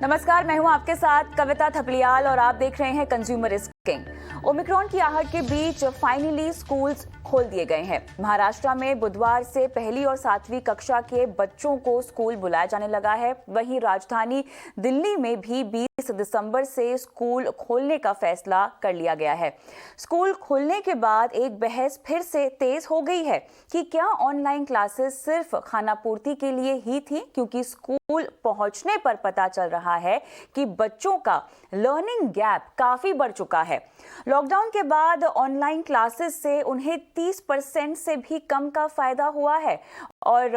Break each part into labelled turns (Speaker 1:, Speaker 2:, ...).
Speaker 1: नमस्कार, मैं हूं आपके साथ कविता थपलियाल और आप देख रहे हैं कंज्यूमर इज किंग। ओमिक्रॉन की आहट के बीच फाइनली स्कूल्स खोल दिए गए हैं। महाराष्ट्र में बुधवार से पहली और 7वीं कक्षा के बच्चों को स्कूल बुलाया जाने लगा है। वहीं राजधानी दिल्ली में भी 20 दिसंबर से स्कूल खोलने का फैसला कर लिया गया है। स्कूल खुलने के बाद एक बहस फिर से तेज हो गई है कि क्या ऑनलाइन क्लासेस सिर्फ खानापूर्ति के लिए ही थी, क्योंकि स्कूल पहुंचने पर पता चल रहा है कि बच्चों का लर्निंग गैप काफी बढ़ चुका है। लॉकडाउन के बाद ऑनलाइन क्लासेस से उन्हें 30% से भी कम का फायदा हुआ है। और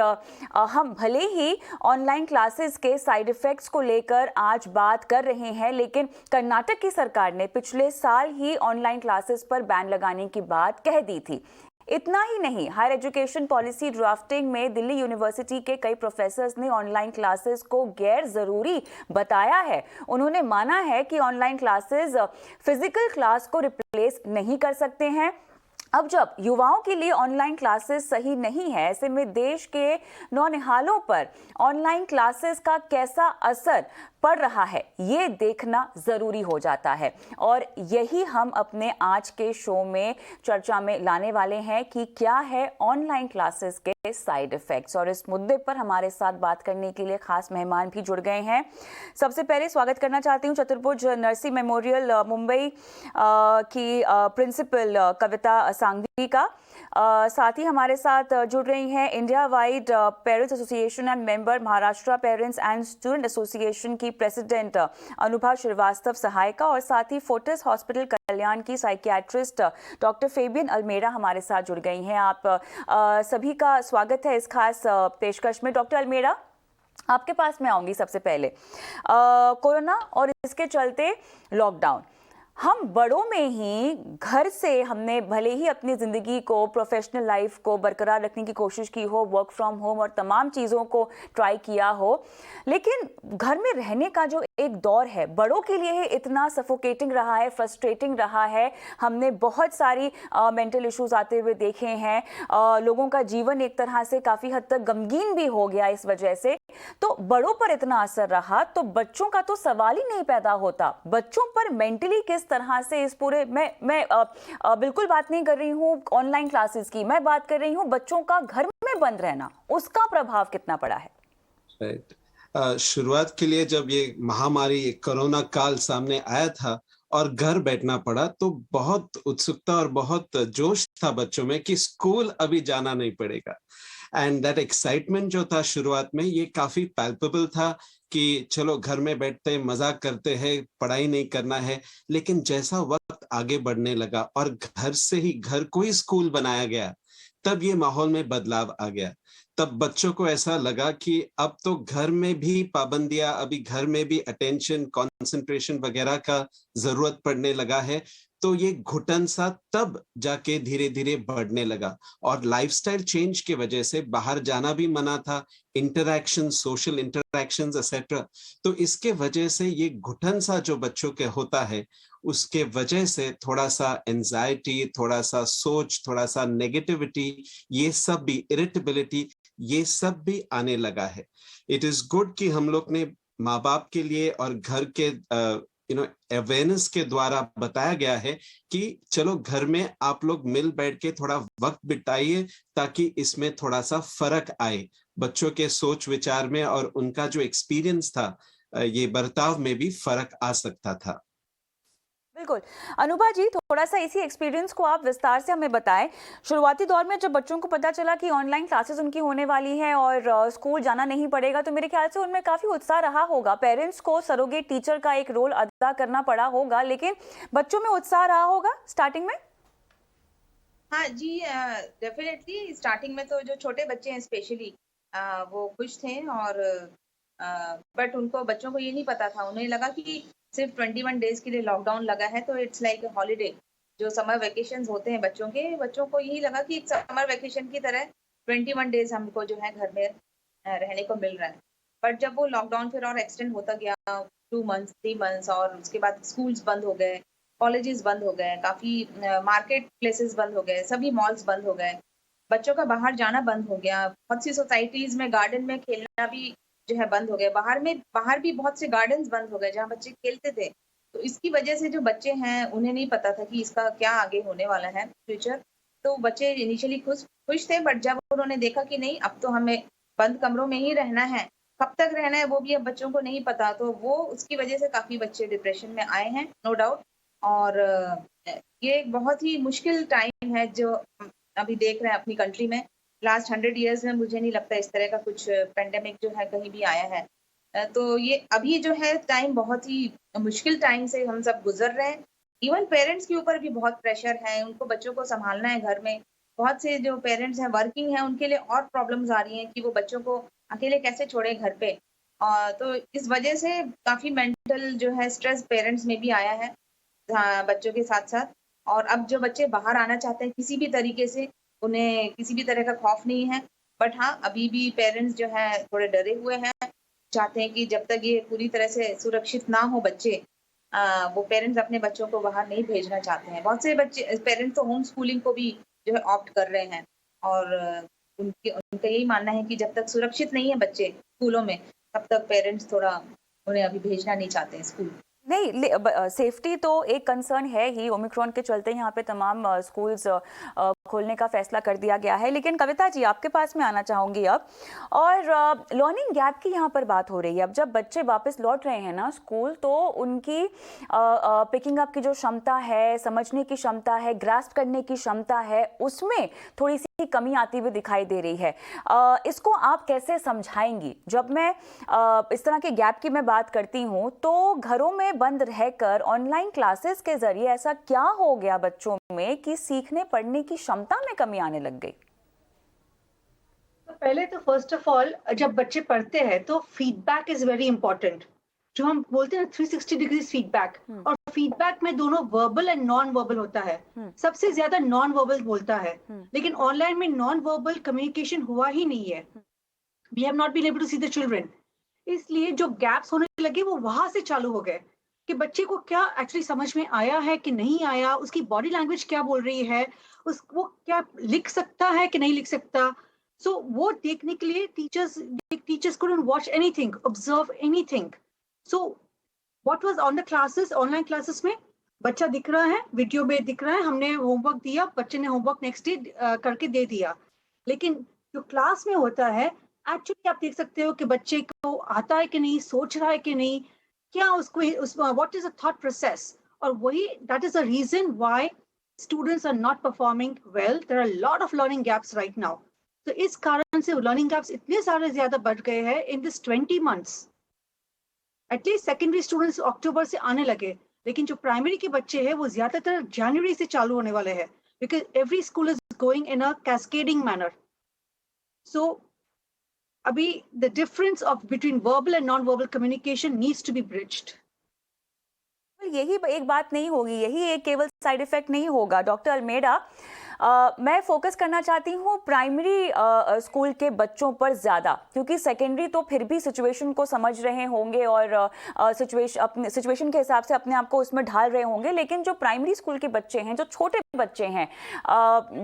Speaker 1: हम भले ही ऑनलाइन क्लासेस के साइड इफेक्ट्स को लेकर आज बात कर रहे हैं, लेकिन कर्नाटक की सरकार ने पिछले साल ही ऑनलाइन क्लासेस पर बैन लगाने की बात कह दी थी। इतना ही नहीं, हायर एजुकेशन पॉलिसी ड्राफ्टिंग में दिल्ली यूनिवर्सिटी के कई प्रोफेसर्स ने ऑनलाइन क्लासेस को गैर जरूरी बताया है। उन्होंने माना है कि ऑनलाइन क्लासेस फिजिकल क्लास को रिप्लेस नहीं कर सकते हैं। अब जब युवाओं के लिए ऑनलाइन क्लासेस सही नहीं है, ऐसे में देश के नौनिहालों पर ऑनलाइन क्लासेस का कैसा असर पड़ रहा है, ये देखना जरूरी हो जाता है। और यही हम अपने आज के शो में चर्चा में लाने वाले हैं कि क्या है ऑनलाइन क्लासेस के साइड इफेक्ट्स। और इस मुद्दे पर हमारे साथ बात करने के लिए खास मेहमान भी जुड़ गए हैं। सबसे पहले स्वागत करना चाहती हूँ चतुर्भुज नरसी मेमोरियल मुंबई की प्रिंसिपल कविता सांघवी का। साथ ही हमारे साथ जुड़ रही हैं India wide parents association and member Maharashtra parents and student association की प्रेसिडेंट अनुभा श्रीवास्तव सहायिका, और साथ ही फोर्टिस हॉस्पिटल कल्याण की साइकियाट्रिस्ट डॉक्टर फेबियन अल्मेड़ा हमारे साथ जुड़ गई हैं। आप सभी का स्वागत है इस खास पेशकश में। डॉक्टर अल्मेड़ा, आपके पास मैं आऊंगी सबसे पहले। कोरोना और इसके चलते लॉकडाउन, हम बड़ों में ही घर से हमने भले ही अपनी ज़िंदगी को, प्रोफेशनल लाइफ को बरकरार रखने की कोशिश की हो, वर्क फ्रॉम होम और तमाम चीज़ों को ट्राई किया हो, लेकिन घर में रहने का जो एक दौर है बड़ों के लिए इतना सफोकेटिंग रहा है, फ्रस्ट्रेटिंग रहा है। हमने बहुत सारी मेंटल इश्यूज आते हुए देखे हैं। लोगों का जीवन एक तरह से काफ़ी हद तक गमगीन भी हो गया इस वजह से। तो बड़ों पर इतना असर रहा तो बच्चों का तो सवाल ही नहीं पैदा होता। बच्चों पर मेंटली किस तरह से इस पूरे मैं बिल्कुल बात नहीं कर रही हूँ ऑनलाइन क्लासेस की, मैं बात कर रही हूँ बच्चों का घर में बंद रहना, उसका प्रभाव कितना पड़ा है?
Speaker 2: राइट। शुरुआत के लिए जब ये महामारी कोरोना काल सामने आया था और घर बैठना पड़ा, तो बहुत उत्सुकता और बहुत जोश था बच्चों में कि स्कूल अभी जाना नहीं पड़ेगा। एंड दैट एक्साइटमेंट जो था शुरुआत में, ये काफी पैल्पेबल था कि चलो घर में बैठते हैं, मजाक करते हैं, पढ़ाई नहीं करना है। लेकिन जैसा वक्त आगे बढ़ने लगा और घर से ही घर को ही स्कूल बनाया गया, तब ये माहौल में बदलाव आ गया। तब बच्चों को ऐसा लगा कि अब तो घर में भी पाबंदियां, अभी घर में भी अटेंशन, कंसंट्रेशन वगैरह का जरूरत पड़ने लगा है। तो ये घुटन सा तब जाके धीरे धीरे बढ़ने लगा। और लाइफस्टाइल चेंज की वजह से बाहर जाना भी मना था, इंटरैक्शन, सोशल इंटरैक्शंस एक्सेट्रा। तो इसके वजह से ये घुटन सा जो बच्चों के होता है, उसके वजह से थोड़ा सा एंजाइटी, थोड़ा सा सोच, थोड़ा सा नेगेटिविटी, ये सब भी, इरिटेबिलिटी, ये सब भी आने लगा है। इट इज गुड कि हम लोग ने माँ बाप के लिए और घर के अवेयरनेस के द्वारा बताया गया है कि चलो घर में आप लोग मिल बैठ के थोड़ा वक्त बिताइए, ताकि इसमें थोड़ा सा फर्क आए बच्चों के सोच विचार में, और उनका जो एक्सपीरियंस था ये बर्ताव में भी फर्क आ सकता था।
Speaker 1: बिल्कुल। अनुभा जी, थोड़ा सा इसी एक्सपीरियंस को आप विस्तार से हमें बताएं। शुरुआती दौर में जब बच्चों को पता चला कि ऑनलाइन क्लासेस उनकी होने वाली हैं और स्कूल जाना नहीं पड़ेगा, तो मेरे ख्याल से उनमें काफ़ी उत्साह रहा होगा। पेरेंट्स को सरोगेट टीचर का एक रोल अदा करना पड़ा होगा, लेकिन बच्चों में उत्साह रहा होगा स्टार्टिंग में?
Speaker 3: हाँ जी, डेफिनेटली स्टार्टिंग में तो जो छोटे बच्चे हैं स्पेशली वो खुश थे। और बट उनको, बच्चों को ये नहीं पता था, उन्हें लगा कि सिर्फ 21 डेज के लिए लॉकडाउन लगा है तो इट्स लाइक हॉलीडे। जो समर वेकेशंस होते हैं बच्चों के, बच्चों को यही लगा कि एक समर वेकेशन की तरह 21 डेज हमको जो है घर में रहने को मिल रहा है। बट जब वो लॉकडाउन फिर और एक्सटेंड होता गया, 2 मंथ्स, 3 मंथ्स, और उसके बाद स्कूल्स बंद हो गए, कॉलेजेस बंद हो गए, काफ़ी मार्केट प्लेसेस बंद हो गए, सभी मॉल्स बंद हो गए, बच्चों का बाहर जाना बंद हो गया। बहुत सी सोसाइटीज़ में गार्डन में खेलना भी जो है बंद हो गए। बाहर भी बहुत से गार्डन्स बंद हो गए जहाँ बच्चे खेलते थे। तो इसकी वजह से जो बच्चे हैं उन्हें नहीं पता था कि इसका क्या आगे होने वाला है फ्यूचर। तो बच्चे इनिशियली खुश थे, बट जब उन्होंने देखा कि नहीं अब तो हमें बंद कमरों में ही रहना है, कब तक रहना है वो भी अब बच्चों को नहीं पता, तो वो उसकी वजह से काफ़ी बच्चे डिप्रेशन में आए हैं, नो डाउट। और ये एक बहुत ही मुश्किल टाइम है जो हम अभी देख रहे हैं अपनी कंट्री में। लास्ट 100 ईयर्स में मुझे नहीं लगता इस तरह का कुछ पेंडेमिक जो है कहीं भी आया है। तो ये अभी जो है टाइम बहुत ही मुश्किल टाइम से हम सब गुजर रहे हैं। इवन पेरेंट्स के ऊपर भी बहुत प्रेशर है, उनको बच्चों को संभालना है घर में। बहुत से जो पेरेंट्स हैं वर्किंग हैं, उनके लिए और प्रॉब्लम्स आ रही हैं कि वो बच्चों को अकेले कैसे छोड़ें घर पे। तो इस वजह से काफ़ी मेंटल जो है स्ट्रेस पेरेंट्स में भी आया है, बच्चों के साथ-साथ। और अब जो बच्चे बाहर आना चाहते हैं किसी भी तरीके से, उन्हें किसी भी तरह का खौफ नहीं है। बट हाँ, अभी भी पेरेंट्स जो हैं थोड़े डरे हुए हैं, चाहते हैं कि जब तक ये पूरी तरह से सुरक्षित ना हो बच्चे, वो पेरेंट्स अपने बच्चों को बाहर नहीं भेजना चाहते हैं। बहुत से बच्चे पेरेंट्स तो होम स्कूलिंग को भी जो है ऑप्ट कर रहे हैं, और उनका यही मानना है कि जब तक सुरक्षित नहीं है बच्चे स्कूलों में, तब तक पेरेंट्स थोड़ा उन्हें अभी भेजना नहीं चाहते हैं स्कूल।
Speaker 1: नहीं, सेफ्टी तो एक कंसर्न है ही। ओमिक्रॉन के चलते यहाँ पे तमाम स्कूल्स खोलने का फैसला कर दिया गया है। लेकिन कविता जी, आपके पास मैं आना चाहूँगी अब, और लर्निंग गैप की यहाँ पर बात हो रही है। अब जब बच्चे वापस लौट रहे हैं ना स्कूल, तो उनकी पिकिंग अप की जो क्षमता है, समझने की क्षमता है, ग्रास्प करने की क्षमता है, उसमें थोड़ी सी कमी आती हुई दिखाई दे रही है। इसको आप कैसे समझाएंगी? जब मैं इस तरह के गैप की मैं बात करती हूँ, तो घरों में बंद रहकर ऑनलाइन क्लासेस के जरिए ऐसा क्या हो गया बच्चों में कि सीखने पढ़ने की क्षमता में कमी आने लग गई?
Speaker 4: तो पहले तो फर्स्ट ऑफ ऑल जब बच्चे पढ़ते हैं तो फीडबैक इज वेरी इंपॉर्टेंट। जो हम बोलते हैं 360 डिग्रीज फीडबैक, और फीडबैक में दोनों वर्बल एंड नॉन वर्बल होता है। सबसे ज्यादा नॉन वर्बल बोलता है, लेकिन ऑनलाइन में नॉन वर्बल कम्युनिकेशन हुआ ही नहीं है। We have not been able to see the children. इसलिए जो गैप्स होने लगे वो वहां से चालू हो गए कि बच्चे को क्या एक्चुअली समझ में आया है कि नहीं आया, उसकी बॉडी लैंग्वेज क्या बोल रही है, वो क्या लिख सकता है कि नहीं लिख सकता। सो वो देखने के लिए teachers couldn't watch anything, observe anything. So what was on the classes, online classes में बच्चा दिख रहा है, वीडियो में दिख रहा है, हमने होमवर्क दिया, बच्चे ने होमवर्क नेक्स्ट डे करके दे दिया। लेकिन जो क्लास में होता है, एक्चुअली आप देख सकते हो कि बच्चे को आता है कि नहीं, सोच रहा है कि नहीं, क्या उसको what is a thought process. और वही that is a reason why students are not performing well. There are lot of learning gaps right now. तो इस कारण से लर्निंग गैप्स इतने सारे ज्यादा बढ़ गए हैं in this 20 months। At least secondary students अक्टूबर से आने लगे, लेकिन जो प्राइमरी के बच्चे हैं वो ज्यादातर जनवरी से चालू होने वाले हैं, because every school is going in a cascading manner. So अभी the difference of between verbal and non verbal communication needs to be bridged.
Speaker 1: यही एक बात नहीं होगी, यही एक केवल साइड इफेक्ट नहीं होगा। डॉक्टर अल्मेडा, मैं फोकस करना चाहती हूँ प्राइमरी स्कूल के बच्चों पर ज़्यादा, क्योंकि सेकेंडरी तो फिर भी सिचुएशन को समझ रहे होंगे और सिचुएशन के हिसाब से अपने आप को उसमें ढाल रहे होंगे। लेकिन जो प्राइमरी स्कूल के बच्चे हैं, जो छोटे बच्चे हैं,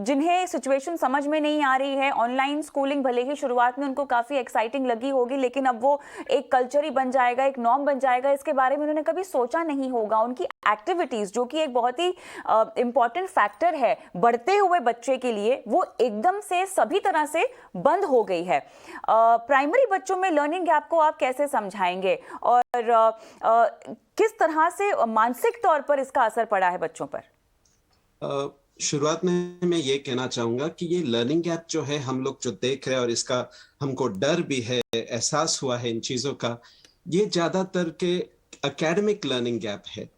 Speaker 1: जिन्हें सिचुएशन समझ में नहीं आ रही है, ऑनलाइन स्कूलिंग भले ही शुरुआत में उनको काफ़ी एक्साइटिंग लगी होगी, लेकिन अब वो एक कल्चर ही बन जाएगा, एक नॉर्म बन जाएगा, इसके बारे में उन्होंने कभी सोचा नहीं होगा। उनकी एक्टिविटीज़, जो कि एक बहुत ही इम्पॉर्टेंट फैक्टर है बढ़ते हुए बच्चे के लिए, वो एकदम से सभी तरह से बंद हो गई है। प्राइमरी बच्चों में लर्निंग गैप को आप कैसे समझाएंगे, और किस तरह से मानसिक तौर पर इसका असर पड़ा है बच्चों पर?
Speaker 2: शुरुआत में मैं ये कहना चाहूंगा कि ये लर्निंग गैप जो है हम लोग जो देख रहे हैं, और इसका हमको डर भी है, एहसास हुआ है इन चीजों का, ये ज्यादातर के एकेडमिक लर्निंग गैप है।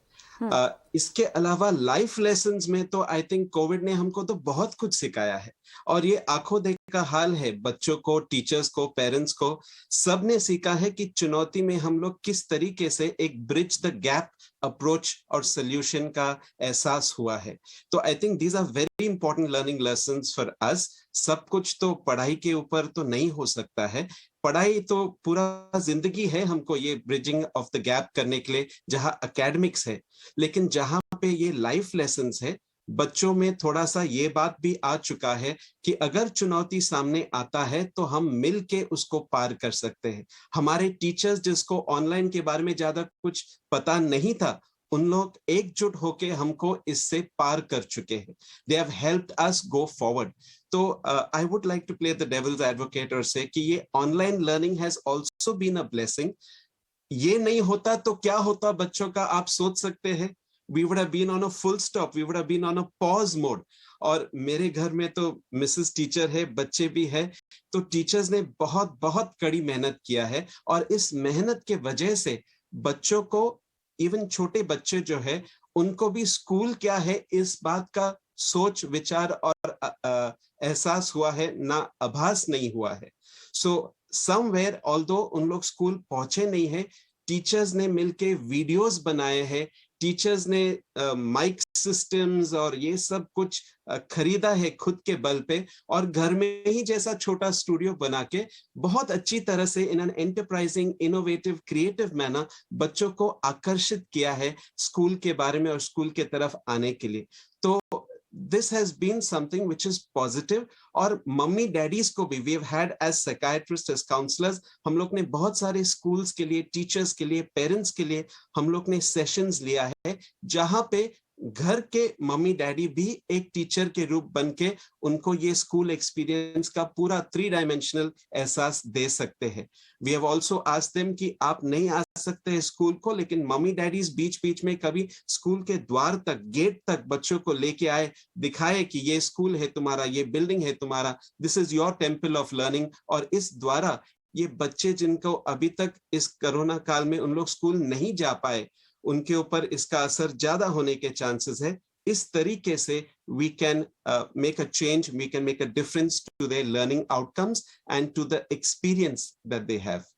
Speaker 2: इसके अलावा लाइफ लेसन्स में तो आई थिंक कोविड ने हमको तो बहुत कुछ सिखाया है, और ये आंखों देखा हाल है। बच्चों को, टीचर्स को, पेरेंट्स को, सबने सीखा है कि चुनौती में हम लोग किस तरीके से एक ब्रिज द गैप अप्रोच और सोल्यूशन का एहसास हुआ है। तो I think these are very important learning lessons for us. सब कुछ तो पढ़ाई के ऊपर तो नहीं हो सकता है, पढ़ाई तो पूरा जिंदगी है हमको ये ब्रिजिंग ऑफ द गैप करने के लिए, जहां एकेडमिक्स है, लेकिन जहां पे ये लाइफ लेसन्स है बच्चों में थोड़ा सा ये बात भी आ चुका है कि अगर चुनौती सामने आता है तो हम मिल के उसको पार कर सकते हैं। हमारे टीचर्स जिसको ऑनलाइन के बारे में ज्यादा कुछ पता नहीं था, उन लोग एकजुट होके हमको इससे पार कर चुके हैं। They have helped us go forward. तो I would like to play the devil's advocate और से कि ये online learning has also been a blessing. ये नहीं होता तो क्या होता बच्चों का, आप सोच सकते हैं। We would have been on a full stop, we would have been on a pause mode. और मेरे घर में तो मिसेस टीचर है, बच्चे भी है, तो टीचर्स ने बहुत बहुत कड़ी मेहनत किया है और इस मेहनत के वजह से बच्चों को, इवन छोटे बच्चे जो है, उनको भी स्कूल क्या है इस बात का सोच विचार और एहसास हुआ है, ना आभास नहीं हुआ है। सो समवेयर ऑल्दो उन लोग स्कूल पहुंचे नहीं है, टीचर्स ने मिलके वीडियोस बनाए हैं, टीचर्स ने माइक सिस्टम्स और ये सब कुछ खरीदा है खुद के बल पे, और घर में ही जैसा छोटा स्टूडियो बना के बहुत अच्छी तरह से in an enterprising innovative creative manner बच्चों को आकर्षित किया है स्कूल के बारे में और स्कूल के तरफ आने के लिए। तो this has been something which is positive। और मम्मी डैडीज को भी we have had as psychiatrists, as counselors, हम लोग ने बहुत सारे स्कूल्स के लिए, टीचर्स के लिए, पेरेंट्स के लिए हम लोग ने सेशंस लिया है, जहां पे घर के मम्मी डैडी भी एक टीचर के रूप बन के उनको ये स्कूल एक्सपीरियंस का पूरा 3 डायमेंशनल एहसास दे सकते हैं। We have also asked them कि आप नहीं आ सकते स्कूल को, लेकिन मम्मी डैडीज बीच बीच में कभी स्कूल के द्वार तक, गेट तक बच्चों को लेके आए, दिखाए कि ये स्कूल है तुम्हारा, ये बिल्डिंग है तुम्हारा, this is your temple of learning. और इस द्वारा ये बच्चे जिनको अभी तक इस कोरोना काल में उन लोग स्कूल नहीं जा पाए, उनके ऊपर इसका असर ज्यादा होने के चांसेस है। इस तरीके से we can make a change, we can make a difference to their learning outcomes and to the experience that they have।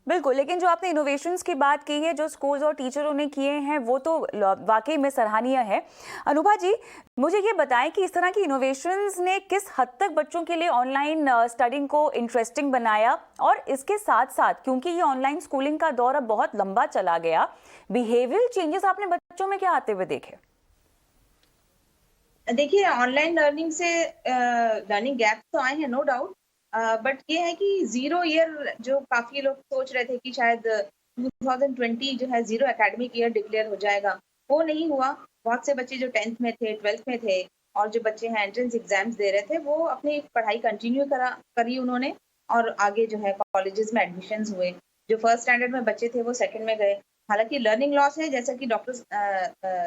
Speaker 1: बिल्कुल, लेकिन जो आपने इनोवेशंस की बात की है, जो स्कूल्स और टीचरों ने किए हैं, वो तो वाकई में सराहनीय है। अनुभा जी, मुझे ये बताएं कि इस तरह की इनोवेशंस ने किस हद तक बच्चों के लिए ऑनलाइन स्टडिंग को इंटरेस्टिंग बनाया, और इसके साथ साथ क्योंकि ये ऑनलाइन स्कूलिंग का दौर अब बहुत लंबा चला गया, बिहेवियरल चेंजेस आपने बच्चों में क्या आते हुए देखे?
Speaker 3: देखिए, ऑनलाइन लर्निंग से लर्निंग गैप तो आए हैं, नो डाउट, बट ये है कि 0 ईयर जो काफी लोग सोच रहे थे कि शायद 2020 जो है 0 एकेडमिक ईयर डिक्लेयर हो जाएगा, वो नहीं हुआ। बहुत से बच्चे जो 10th में थे, 12th में थे, और जो बच्चे हैं एंट्रेंस एग्जाम्स दे रहे थे, वो अपनी पढ़ाई कंटिन्यू करी उन्होंने, और आगे जो है कॉलेजेस में एडमिशन्स हुए। जो फर्स्ट स्टैंडर्ड में बच्चे थे वो सेकंड में गए। हालांकि लर्निंग लॉस है, जैसा कि डॉक्टर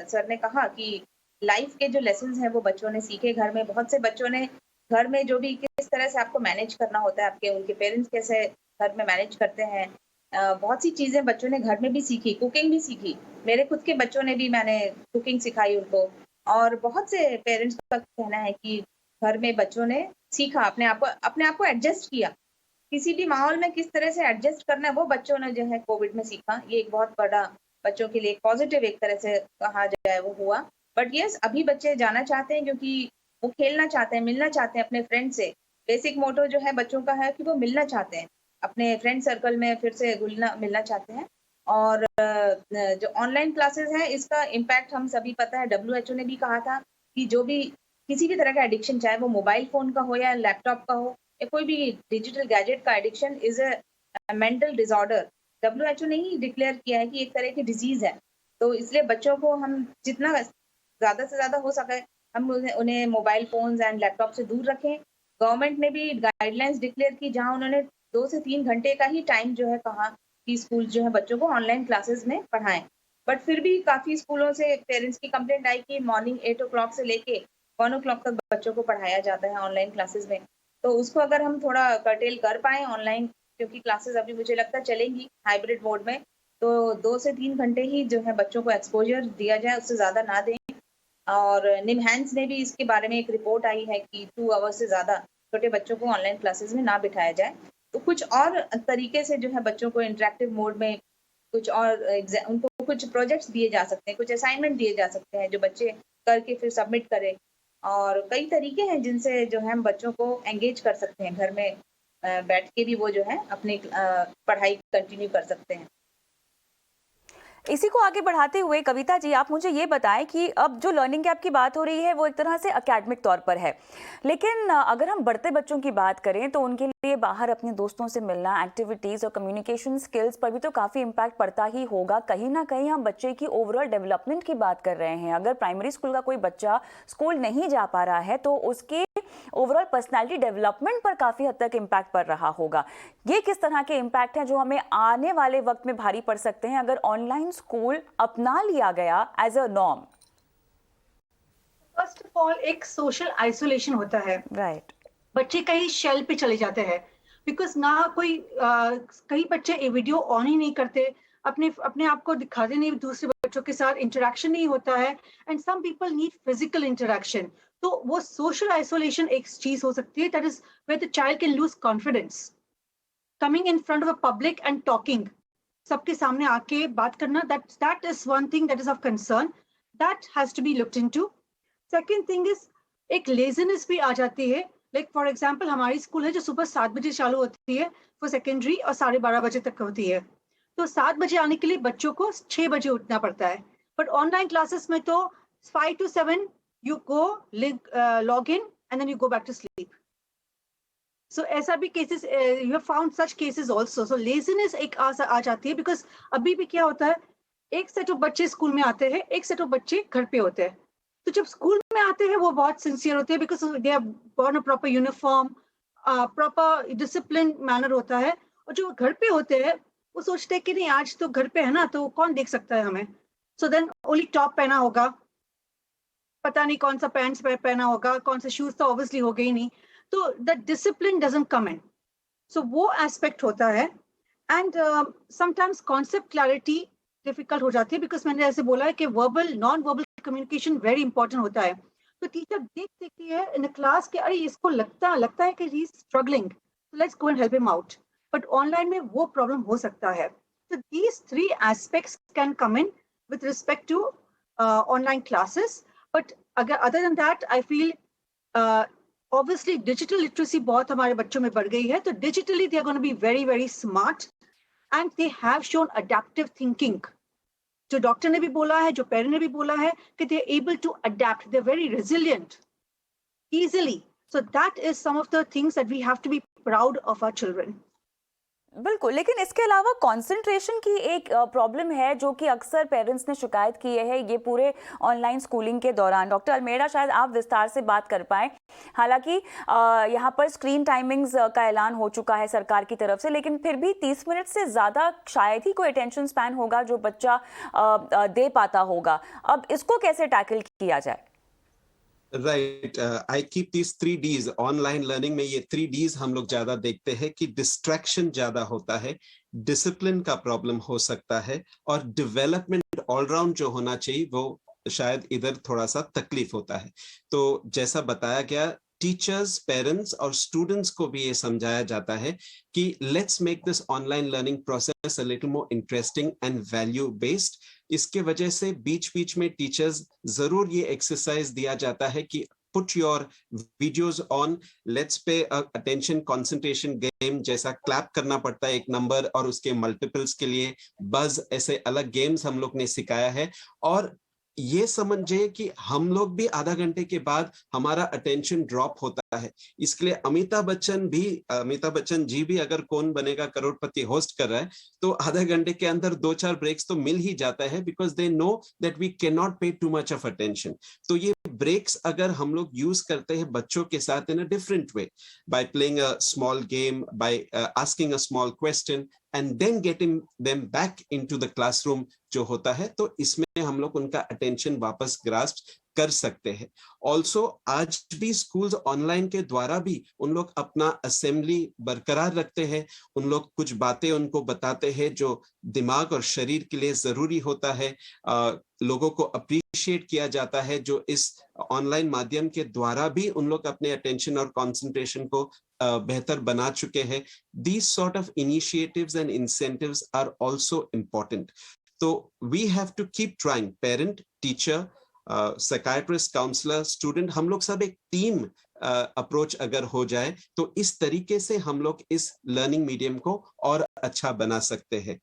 Speaker 3: सर ने कहा कि लाइफ के जो लेसन्स हैं वो बच्चों ने सीखे घर में। बहुत से बच्चों ने घर में जो भी किस तरह से आपको मैनेज करना होता है, आपके उनके पेरेंट्स कैसे घर में मैनेज करते हैं, बहुत सी चीजें बच्चों ने घर में भी सीखी, कुकिंग भी सीखी। मेरे खुद के बच्चों ने भी, मैंने कुकिंग सिखाई उनको। और बहुत से पेरेंट्स का कहना है कि घर में बच्चों ने सीखा, अपने आप को एडजस्ट किया, किसी भी माहौल में किस तरह से एडजस्ट करना है वो बच्चों ने जो है कोविड में सीखा। ये एक बहुत बड़ा बच्चों के लिए पॉजिटिव एक तरह से कहा जाए वो हुआ। बट यस, अभी बच्चे जाना चाहते हैं क्योंकि वो खेलना चाहते हैं, मिलना चाहते हैं अपने फ्रेंड से। बेसिक मोटो जो है बच्चों का है कि वो मिलना चाहते हैं, अपने फ्रेंड सर्कल में फिर से मिलना चाहते हैं। और जो ऑनलाइन क्लासेस हैं, इसका इम्पैक्ट हम सभी पता है, WHO ने भी कहा था कि जो भी किसी भी तरह का एडिक्शन, चाहे वो मोबाइल फोन का हो या लैपटॉप का हो या कोई भी डिजिटल गैजेट का addiction, is a mental disorder. WHO ने ही डिक्लेयर किया है कि एक तरह की डिजीज है। तो इसलिए बच्चों को हम जितना ज्यादा से ज्यादा हो सके हम उन्हें मोबाइल फोन्स एंड लैपटॉप से दूर रखें। गवर्नमेंट ने भी गाइडलाइंस डिक्लेयर की, जहां उन्होंने 2 से 3 घंटे का ही टाइम जो है कहा कि स्कूल जो है बच्चों को ऑनलाइन क्लासेस में पढ़ाएं। बट फिर भी काफी स्कूलों से पेरेंट्स की कंप्लेंट आई कि मॉर्निंग 8 o'clock से लेके 1 o'clock तक बच्चों को पढ़ाया जाता है ऑनलाइन क्लासेस में। तो उसको अगर हम थोड़ा कर्टेल कर पाए ऑनलाइन, क्योंकि क्लासेस अभी मुझे लगता है चलेंगी हाइब्रिड मोड में, तो 2 से 3 घंटे ही जो है बच्चों को एक्सपोजर दिया जाए, उससे ज्यादा ना दें। और निमहैंस ने भी इसके बारे में एक रिपोर्ट आई है कि 2 आवर्स से ज्यादा छोटे बच्चों को ऑनलाइन क्लासेस में ना बिठाया जाए। तो कुछ और तरीके से जो है बच्चों को इंटरेक्टिव मोड में कुछ और उनको कुछ प्रोजेक्ट्स दिए जा सकते हैं, कुछ असाइनमेंट दिए जा सकते हैं जो बच्चे करके फिर सबमिट करें। और कई तरीके हैं जिनसे जो है हम बच्चों को एंगेज कर सकते हैं, घर में बैठ के भी वो जो है अपनी पढ़ाई कंटिन्यू कर सकते हैं।
Speaker 1: इसी को आगे बढ़ाते हुए कविता जी, आप मुझे ये बताएं कि अब जो लर्निंग गैप की बात हो रही है वो एक तरह से एकेडमिक तौर पर है, लेकिन अगर हम बढ़ते बच्चों की बात करें तो उनके लिए बाहर अपने दोस्तों से मिलना, एक्टिविटीज और कम्युनिकेशन स्किल्स पर भी तो काफी इम्पैक्ट पड़ता ही होगा। कहीं ना कहीं हम बच्चे की ओवरऑल डेवलपमेंट की बात कर रहे हैं। अगर प्राइमरी स्कूल का कोई बच्चा स्कूल नहीं जा पा रहा है तो उसके ओवरऑल पर्सनालिटी डेवलपमेंट पर काफी हद तक इम्पैक्ट पड़ रहा होगा। ये किस तरह के इम्पैक्ट हैं जो हमें आने वाले वक्त में भारी पड़ सकते हैं अगर ऑनलाइन स्कूल अपना लिया गया as a norm?
Speaker 4: First of all एक सोशल आइसोलेशन होता है,
Speaker 1: राइट।
Speaker 4: बच्चे कहीं शेल पे चले जाते हैं, बिकॉज ना कोई कई बच्चे वीडियो ऑन ही नहीं करते, अपने अपने आप को दिखाते नहीं, दूसरे बच्चों के साथ इंटरेक्शन नहीं होता है, and some people need physical interaction. तो वो सोशल आइसोलेशन एक चीज हो सकती है, that is where the child can lose confidence coming in front of a public and talking, सबके सामने आके बात करना, that is one thing that is of concern, that has to be looked into. Second thing is एक laziness भी आ जाती है, लाइक फॉर एग्जाम्पल हमारी स्कूल है जो सुबह 7 बजे चालू होती है फॉर सेकेंडरी और 12:30 बजे तक होती है, तो 7 बजे आने के लिए बच्चों को 6 बजे उठना पड़ता है। बट ऑनलाइन क्लासेस में तो 5 to 7 you go log in and then you go back to sleep. So ऐसा भी cases you have found such cases also. So laziness एक आ जाती है, बिकॉज अभी भी क्या होता है, एक सेट ऑफ बच्चे स्कूल में आते हैं, एक सेट ऑफ बच्चे घर पे होते हैं। तो जब स्कूल में आते हैं वो बहुत सिंसियर होते हैं, because they are worn a proper uniform, proper discipline manner होता है, और जो घर पे होते हैं वो सोचते हैं कि नहीं आज तो घर पे है ना, तो कौन देख सकता है हमें, सो देन ओनली टॉप पहना होगा, पता नहीं कौन सा पैंट्स पहना होगा, कौन सा शूज तो ऑब्वियसली हो गई नहीं, तो द डिसिप्लिन डजंट कम इन। सो वो एस्पेक्ट होता है, and sometimes concept clarity difficult हो जाती है, बिकॉज मैंने ऐसे बोला है कि verbal non verbal communication very important होता है। तो टीचर देखती है इन क्लास के, अरे इसको लगता है कि he is struggling, let's go and help him out, but online में वो प्रॉब्लम हो सकता है। तो these 3 aspects can come in with respect to online classes, but अगर other than that I feel obviously digital literacy बहुत हमारे बच्चों में बढ़ गई है, तो digitally they are going to be very very smart and they have shown adaptive thinking. जो डॉक्टर ने भी बोला है, जो पेरेंट ने भी बोला है कि they are able to adapt, they are very resilient easily. So that is some of the things that we have to be proud of our children.
Speaker 1: बिल्कुल, लेकिन इसके अलावा कंसंट्रेशन की एक प्रॉब्लम है जो कि अक्सर पेरेंट्स ने शिकायत की है ये पूरे ऑनलाइन स्कूलिंग के दौरान। डॉक्टर अल्मेड़ा, शायद आप विस्तार से बात कर पाएं। हालांकि यहाँ पर स्क्रीन टाइमिंग्स का ऐलान हो चुका है सरकार की तरफ से, लेकिन फिर भी 30 मिनट से ज़्यादा शायद ही कोई अटेंशन स्पैन होगा जो बच्चा दे पाता होगा। अब इसको कैसे टैकल किया जाए?
Speaker 2: Right, I keep this 3 Ds online learning में। ये 3 Ds हम लोग ज्यादा देखते हैं कि डिस्ट्रैक्शन ज्यादा होता है, डिसिप्लिन का प्रॉब्लम हो सकता है, और डेवलपमेंट ऑलराउंड जो होना चाहिए वो शायद इधर थोड़ा सा तकलीफ होता है। तो जैसा बताया गया, टीचर्स, पेरेंट्स और स्टूडेंट्स को भी ये समझाया जाता है कि let's make this online learning process a little more interesting and value based. इसके वजह से बीच बीच में टीचर्स जरूर ये एक्सरसाइज दिया जाता है कि put your videos on, let's pay attention concentration game, जैसा क्लैप करना पड़ता है एक नंबर और उसके मल्टीपल्स के लिए बज, ऐसे अलग गेम्स हम लोग ने सिखाया है। और ये समझिए कि हम लोग भी आधा घंटे के बाद हमारा अटेंशन ड्रॉप होता है। इसके लिए अमिताभ बच्चन जी भी अगर कौन बनेगा करोड़पति होस्ट कर रहा है तो आधा घंटे के अंदर 2-4 ब्रेक्स तो मिल ही जाता है, because they know that we can not pay too much of attention. तो ये ब्रेक्स अगर हम लोग यूज करते हैं बच्चों के साथ in a different way, by playing a small game, by asking a small question and then getting them back into the classroom जो होता है, तो इसमें हम लोग उनका अटेंशन वापस ग्रास्प कर सकते हैं। ऑल्सो आज भी स्कूल्स ऑनलाइन के द्वारा भी उन लोग अपना असेंबली बरकरार रखते हैं, उन लोग कुछ बातें उनको बताते हैं जो दिमाग और शरीर के लिए जरूरी होता है। लोगों को अप्रिशिएट किया जाता है जो इस ऑनलाइन माध्यम के द्वारा भी उन लोग अपने अटेंशन और कंसंट्रेशन को बेहतर बना चुके हैं। These sort of initiatives and incentives are also important. So we have to keep trying, parent, teacher, psychiatrist, counsellor, student, हम लोग सब एक टीम अप्रोच अगर हो जाए तो इस तरीके से हम लोग इस लर्निंग मीडियम को और अच्छा बना सकते हैं।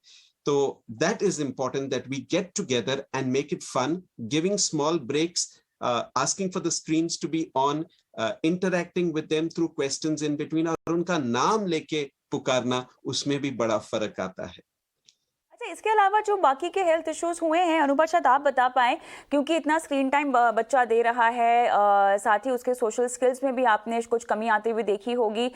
Speaker 2: So that is important, that we get together and make it fun, giving small breaks, asking for the screens to be on, interacting with them through questions in between, और उनका नाम लेके पुकारना, उसमें भी बड़ा फर्क आता है।
Speaker 1: अच्छा, इसके अलावा जो बाकी के हेल्थ इश्यूज हुए हैं, अनुभव शायद आप बता पाएं, क्योंकि इतना स्क्रीन टाइम बच्चा दे रहा है, साथ ही उसके सोशल स्किल्स में भी आपने कुछ कमी आती हुई देखी होगी।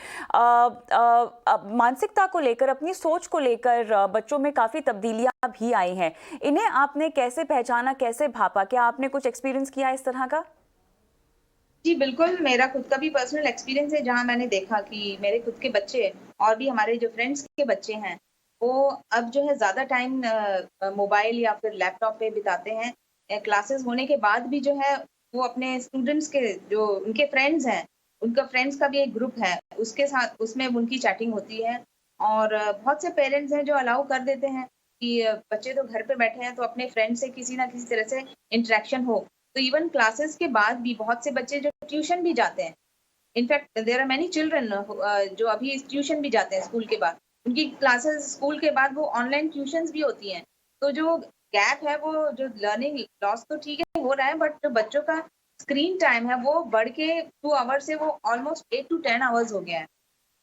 Speaker 1: मानसिकता को लेकर, अपनी सोच को लेकर बच्चों में काफ़ी तब्दीलियां भी आई हैं। इन्हें आपने कैसे पहचाना, कैसे भापा? क्या आपने कुछ एक्सपीरियंस किया इस तरह का?
Speaker 3: जी बिल्कुल, मेरा खुद का भी पर्सनल एक्सपीरियंस है, जहाँ मैंने देखा कि मेरे खुद के बच्चे और भी हमारे जो फ्रेंड्स के बच्चे हैं, वो अब जो है ज़्यादा टाइम मोबाइल या फिर लैपटॉप पे बिताते हैं। क्लासेस होने के बाद भी जो है वो अपने स्टूडेंट्स के, जो उनके फ्रेंड्स हैं, उनका फ्रेंड्स का भी एक ग्रुप है, उसके साथ उसमें उनकी चैटिंग होती है। और बहुत से पेरेंट्स हैं जो अलाउ कर देते हैं कि बच्चे तो घर पे बैठे हैं, तो अपने फ्रेंड से किसी ना किसी तरह से इंटरेक्शन हो। तो इवन क्लासेस के बाद भी बहुत से बच्चे जो ट्यूशन भी जाते हैं, in fact there are many children जो अभी ट्यूशन भी जाते हैं स्कूल के बाद, उनकी क्लासेस स्कूल के बाद वो ऑनलाइन ट्यूशंस भी होती हैं। तो जो गैप है, वो जो लर्निंग लॉस तो ठीक है हो रहा है, बट जो बच्चों का स्क्रीन टाइम है वो बढ़ के 2 आवर्स से वो ऑलमोस्ट 8 to 10 आवर्स हो गया है,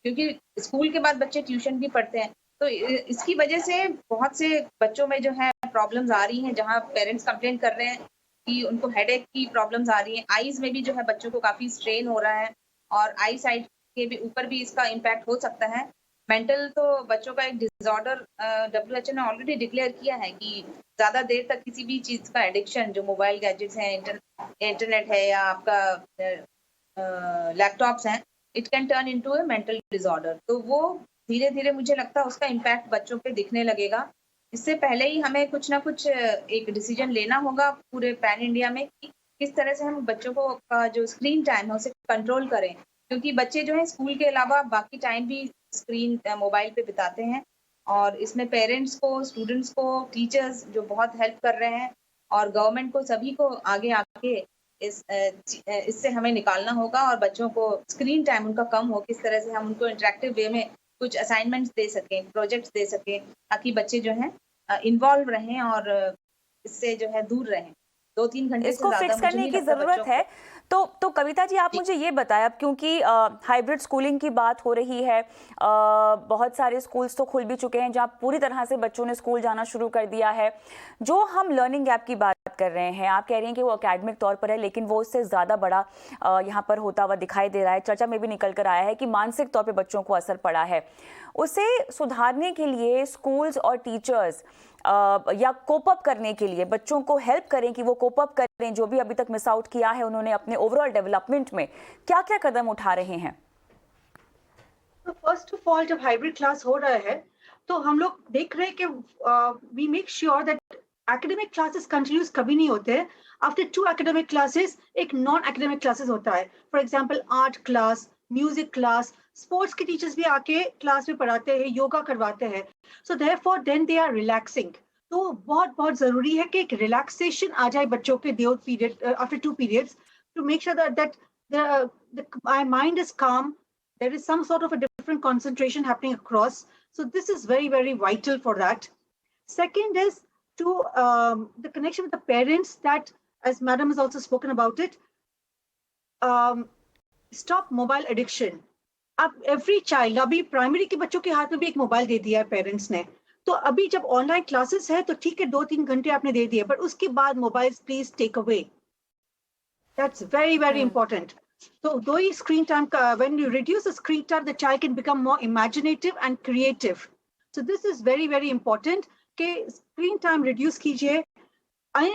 Speaker 3: क्योंकि स्कूल के बाद बच्चे ट्यूशन भी पढ़ते हैं। तो इसकी वजह से बहुत से बच्चों में जो है प्रॉब्लम्स आ रही हैं, जहाँ पेरेंट्स कंप्लेन कर रहे हैं कि उनको हेडेक की प्रॉब्लम्स आ रही हैं। आईज में भी जो है बच्चों को काफ़ी स्ट्रेन हो रहा है, और आई साइट के भी ऊपर भी इसका इम्पैक्ट हो सकता है। मेंटल तो बच्चों का एक डिसऑर्डर WHO ने ऑलरेडी डिक्लेयर किया है कि ज़्यादा देर तक किसी भी चीज़ का एडिक्शन, जो मोबाइल गैजेट्स हैं, इंटरनेट है या आपका लैपटॉप्स हैं, it can turn into a mental disorder. तो वो धीरे धीरे मुझे लगता है उसका इम्पैक्ट बच्चों पे दिखने लगेगा। इससे पहले ही हमें कुछ ना कुछ एक डिसीजन लेना होगा पूरे पैन इंडिया में कि किस तरह से हम बच्चों को का जो स्क्रीन टाइम है उसे कंट्रोल करें, क्योंकि बच्चे जो है स्कूल के अलावा बाकी टाइम भी स्क्रीन मोबाइल पे बिताते हैं। और इसमें पेरेंट्स को, स्टूडेंट्स को, टीचर्स जो बहुत हेल्प कर रहे हैं, और गवर्नमेंट को, सभी को आगे आके इससे हमें निकालना होगा, और बच्चों को स्क्रीन टाइम उनका कम हो, किस तरह से हम उनको इंटरेक्टिव वे में कुछ असाइनमेंट्स दे सकें, प्रोजेक्ट्स दे सकें, ताकि बच्चे जो हैं इन्वॉल्व रहें और इससे जो है दूर रहें। 2-3 घंटे से
Speaker 1: इसको
Speaker 3: ज़्यादा
Speaker 1: फिक्स करने की ज़रूरत है। तो कविता जी, आप मुझे ये बताएं, अब क्योंकि हाइब्रिड स्कूलिंग की बात हो रही है, बहुत सारे स्कूल्स तो खुल भी चुके हैं जहां पूरी तरह से बच्चों ने स्कूल जाना शुरू कर दिया है। जो हम लर्निंग गैप की बात कर रहे हैं, आप कह रही हैं कि वो एकेडमिक तौर पर है, लेकिन वो उससे ज़्यादा बड़ा यहाँ पर होता हुआ दिखाई दे रहा है। चर्चा में भी निकल कर आया है कि मानसिक तौर पर बच्चों को असर पड़ा है। उसे सुधारने के लिए स्कूल्स और टीचर्स या कोप अप करने के लिए बच्चों को हेल्प करें कि वो कोप अप करें, जो भी अभी तक मिस आउट किया है उन्होंने अपने ओवरऑल डेवलपमेंट में, क्या क्या कदम उठा रहे हैं?
Speaker 4: तो फर्स्ट ऑफ ऑल, जब हाइब्रिड क्लास हो रहा है तो हम लोग देख रहे हैं कि we make sure that academic classes continuous कभी नहीं होते। आफ्टर 2 एकेडमिक क्लासेस एक नॉन एकेडमिक क्लासेस होता है। For example art class, music class, sports के टीचर्स भी आके क्लास में पढ़ाते हैं, योगा करवाते हैं। So therefore then they are relaxing. तो बहुत जरूरी है कि एक रिलैक्सेशन आ जाए बच्चों के period after 2 periods to make sure that my mind is calm. There is some sort of a different concentration happening across. So this is very, very vital for that. Second is to the connection with the parents, that, as Madam has also spoken about it, stop mobile addiction. अब every child, अभी primary के बच्चों के हाथ में भी एक mobile दे दिया है पेरेंट्स ने। तो अभी जब ऑनलाइन क्लासेस है तो ठीक है 2-3 घंटे आपने दे दिए, but उसके बाद mobile please take away. That's very, very important. So though screen time, when you reduce the screen time, the child can become more imaginative and creative. So this is very, very important. कि screen time reduce कीजिए।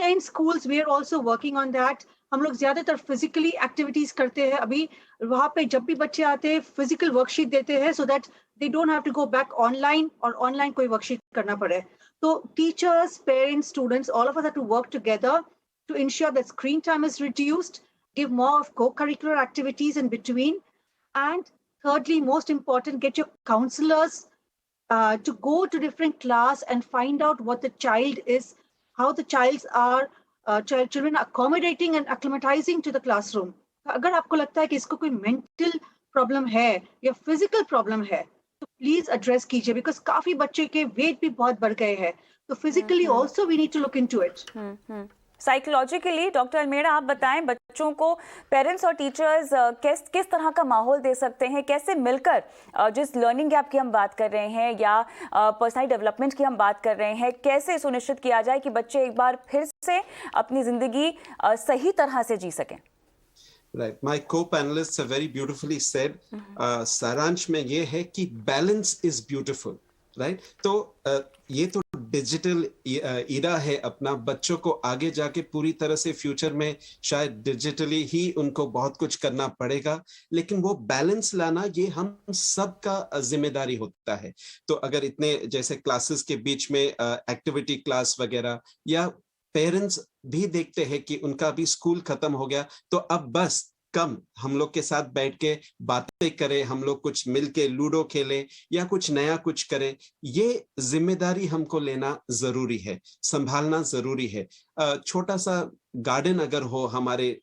Speaker 4: In schools we are also working on that. हम लोग ज्यादातर physically activities करते हैं। अभी वहाँ पे जब भी बच्चे आते हैं physical worksheet देते हैं, so that they don't have to go back online और online कोई worksheet करना पड़े। तो teachers, parents, students, all of us have to work together to ensure that screen time is reduced, give more of co-curricular activities in between. And thirdly, most important, get your counselors to go to different class and find out what the child is, how the children are accommodating and acclimatizing to the classroom. अगर आपको लगता है कि इसको कोई mental problem है या physical problem है, तो प्लीज एड्रेस कीजिए, बिकॉज काफी बच्चे के वेट भी बहुत बढ़ गए हैं, तो physically also we need to look into it.
Speaker 1: Psychologically doctor Almeida, आप बताएं बच्चों को पेरेंट्स और टीचर्स किस तरह का माहौल दे सकते हैं, कैसे मिलकर जिस लर्निंग गैप की हम बात कर रहे हैं या पर्सनल डेवलपमेंट की हम बात कर रहे हैं, कैसे सुनिश्चित किया जाए कि बच्चे एक बार फिर से अपनी जिंदगी सही तरह से जी सकें?
Speaker 2: Right. My co-panelists have very beautifully said, सारांश में ये है कि balance is beautiful, right? तो ये तो डिजिटल इरा है अपना, बच्चों को आगे जाके पूरी तरह से फ्यूचर में शायद डिजिटली ही उनको बहुत कुछ करना पड़ेगा, लेकिन वो बैलेंस लाना ये हम सबका जिम्मेदारी होता है। तो अगर इतने जैसे क्लासेस के बीच में एक्टिविटी क्लास वगैरह, या पेरेंट्स भी देखते हैं कि उनका भी स्कूल खत्म हो गया तो अब बस कम हम लोग के साथ बैठ के बातें करें, हम लोग कुछ मिलके लूडो खेलें या कुछ नया कुछ करें, ये जिम्मेदारी हमको लेना जरूरी है, संभालना जरूरी है। छोटा सा गार्डन अगर हो हमारे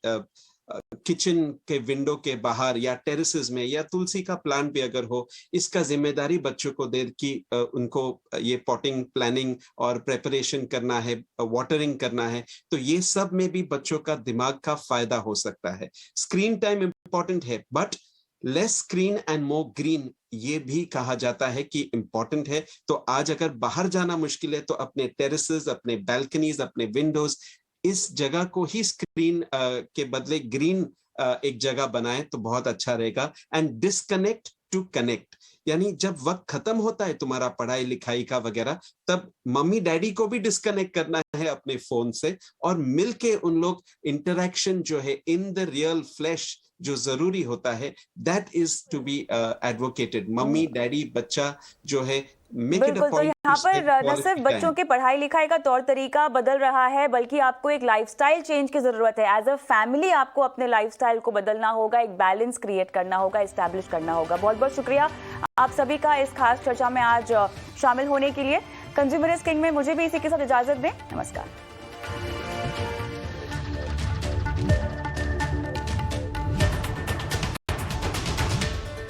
Speaker 2: किचन के विंडो के बाहर या टेरेसेस में, या तुलसी का प्लांट भी अगर हो, इसका जिम्मेदारी बच्चों को दे कि उनको ये पॉटिंग प्लानिंग और प्रेपरेशन करना है, वाटरिंग करना है, तो ये सब में भी बच्चों का दिमाग का फायदा हो सकता है। स्क्रीन टाइम इंपॉर्टेंट है, but less screen and more green ये भी कहा जाता है कि इंपॉर्टेंट है। तो आज अगर बाहर जाना मुश्किल है तो अपने टेरेसेस, अपने बैल्कनीज, अपने विंडोज, इस जगह को ही स्क्रीन के बदले ग्रीन एक जगह बनाए तो बहुत अच्छा रहेगा। एंड डिस्कनेक्ट टू कनेक्ट, यानी जब वक्त खत्म होता है तुम्हारा पढ़ाई लिखाई का वगैरह, तब मम्मी डैडी को भी डिस्कनेक्ट करना है अपने फोन से और मिलके उन लोग इंटरेक्शन जो है इन द रियल फ्लैश जो जरूरी होता है, that is to be advocated. Mummy daddy बच्चा जो है,
Speaker 1: बिल्कुल, तो यहाँ पर न सिर्फ बच्चों के पढ़ाई लिखाई का तौर तरीका बदल रहा है, बल्कि आपको एक लाइफस्टाइल चेंज की जरूरत है। एज अ फैमिली आपको अपने लाइफस्टाइल को बदलना होगा, एक बैलेंस क्रिएट करना होगा, एस्टैब्लिश करना होगा। बहुत बहुत शुक्रिया आप सभी का इस खास चर्चा में आज शामिल होने के लिए। कंज्यूमर इज किंग में मुझे भी इसी के साथ इजाजत दें। नमस्कार।